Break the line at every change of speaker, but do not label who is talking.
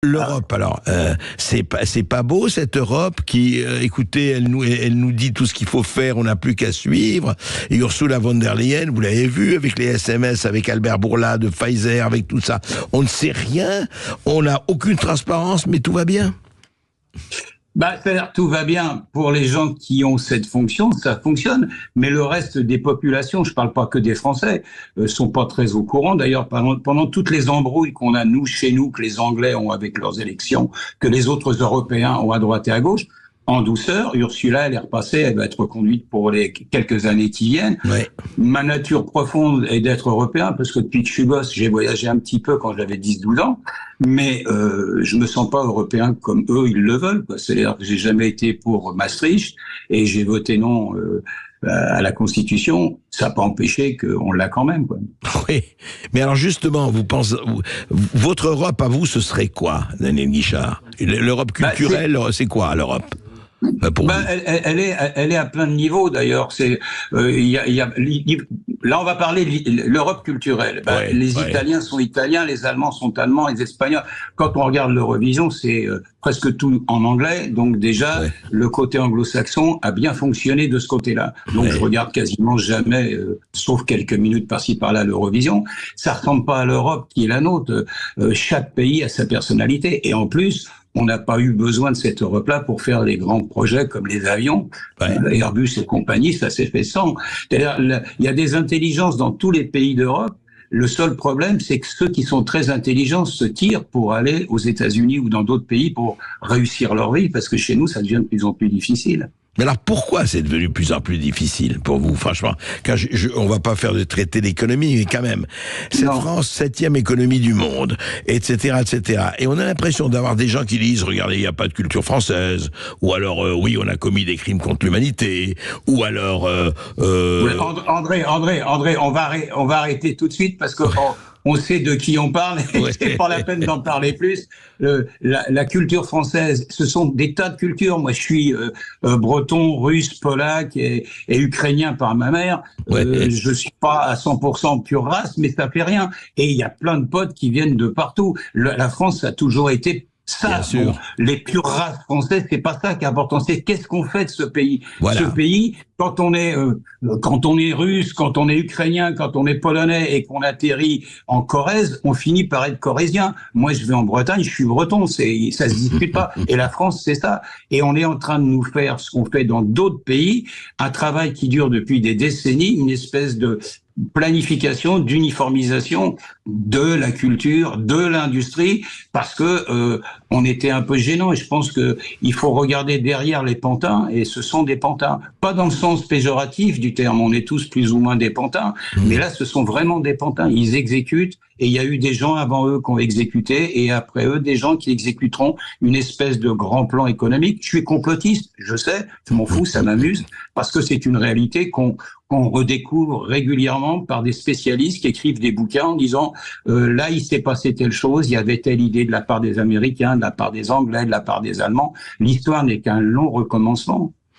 l'Europe, alors, c'est pas beau cette Europe qui, écoutez, elle nous dit tout ce qu'il faut faire, on n'a plus qu'à suivre. Et Ursula von der Leyen, vous l'avez vu, avec les SMS, avec Albert Bourla de Pfizer, avec tout ça, on ne sait rien, on n'a aucune transparence, mais tout va bien.
C'est-à-dire, tout va bien pour les gens qui ont cette fonction, ça fonctionne, mais le reste des populations, je parle pas que des Français, sont pas très au courant. D'ailleurs, pendant toutes les embrouilles qu'on a chez nous, que les Anglais ont avec leurs élections, que les autres Européens ont à droite et à gauche, en douceur, Ursula, elle est repassée, elle va être reconduite pour les quelques années qui viennent.
Ouais.
Ma nature profonde est d'être européen, parce que depuis que je suis gosse, j'ai voyagé un petit peu quand j'avais 10-12 ans, mais je me sens pas européen comme eux, ils le veulent. C'est-à-dire que j'ai jamais été pour Maastricht, et j'ai voté non à la Constitution. Ça n'a pas empêché qu'on l'a quand même, quoi.
Oui, mais alors justement, votre Europe à vous, ce serait quoi, Daniel Guichard? L'Europe culturelle, c'est quoi l'Europe?
Elle est à plein de niveaux d'ailleurs. Là, on va parler de l'Europe culturelle. Les Italiens sont italiens, les Allemands sont allemands, les Espagnols. Quand on regarde l'Eurovision, c'est presque tout en anglais. Donc déjà, le côté anglo-saxon a bien fonctionné de ce côté-là. Donc je regarde quasiment jamais, sauf quelques minutes par-ci par-là, l'Eurovision. Ça ressemble pas à l'Europe qui est la nôtre. Chaque pays a sa personnalité, et en plus, on n'a pas eu besoin de cette Europe-là pour faire des grands projets comme les avions, Airbus et compagnie, ça s'est fait sans. C'est-à-dire, il y a des intelligences dans tous les pays d'Europe. Le seul problème, c'est que ceux qui sont très intelligents se tirent pour aller aux États-Unis ou dans d'autres pays pour réussir leur vie, parce que chez nous, ça devient de plus en plus difficile.
Mais alors pourquoi c'est devenu de plus en plus difficile pour vous, franchement? Quand on va pas faire de traité d'économie, mais quand même, cette France, 7e économie du monde, etc., etc. Et on a l'impression d'avoir des gens qui disent, regardez, il n'y a pas de culture française, ou alors, oui, on a commis des crimes contre l'humanité, ou alors...
André, on va arrêter tout de suite, parce que... On sait de qui on parle, et c'est pas la peine d'en parler plus. La culture française, ce sont des tas de cultures. Moi, je suis breton, russe, polac et ukrainien par ma mère. Je suis pas à 100% pure race, mais ça fait rien. Et il y a plein de potes qui viennent de partout. La France a toujours été ça. Bon, les pures races françaises, c'est pas ça qui est important. C'est qu'est-ce qu'on fait de ce pays. Ce pays, quand on est russe, quand on est ukrainien, quand on est polonais et qu'on atterrit en Corrèze, on finit par être corrézien. Moi, je vais en Bretagne, je suis breton, ça se discute pas. Et la France, c'est ça. Et on est en train de nous faire ce qu'on fait dans d'autres pays, un travail qui dure depuis des décennies, une espèce de planification, d'uniformisation de la culture, de l'industrie, parce que on était un peu gênant, et je pense que il faut regarder derrière les pantins, et ce sont des pantins, pas dans le sens péjoratif du terme, on est tous plus ou moins des pantins, mais là ce sont vraiment des pantins, ils exécutent, et il y a eu des gens avant eux qui ont exécuté, et après eux des gens qui exécuteront une espèce de grand plan économique. Je suis complotiste, je sais, je m'en fous, ça m'amuse, parce que c'est une réalité qu'on redécouvre régulièrement par des spécialistes qui écrivent des bouquins en disant là il s'est passé telle chose, il y avait telle idée de la part des Américains, de la part des Anglais, de la part des Allemands. L'histoire n'est qu'un long recommencement.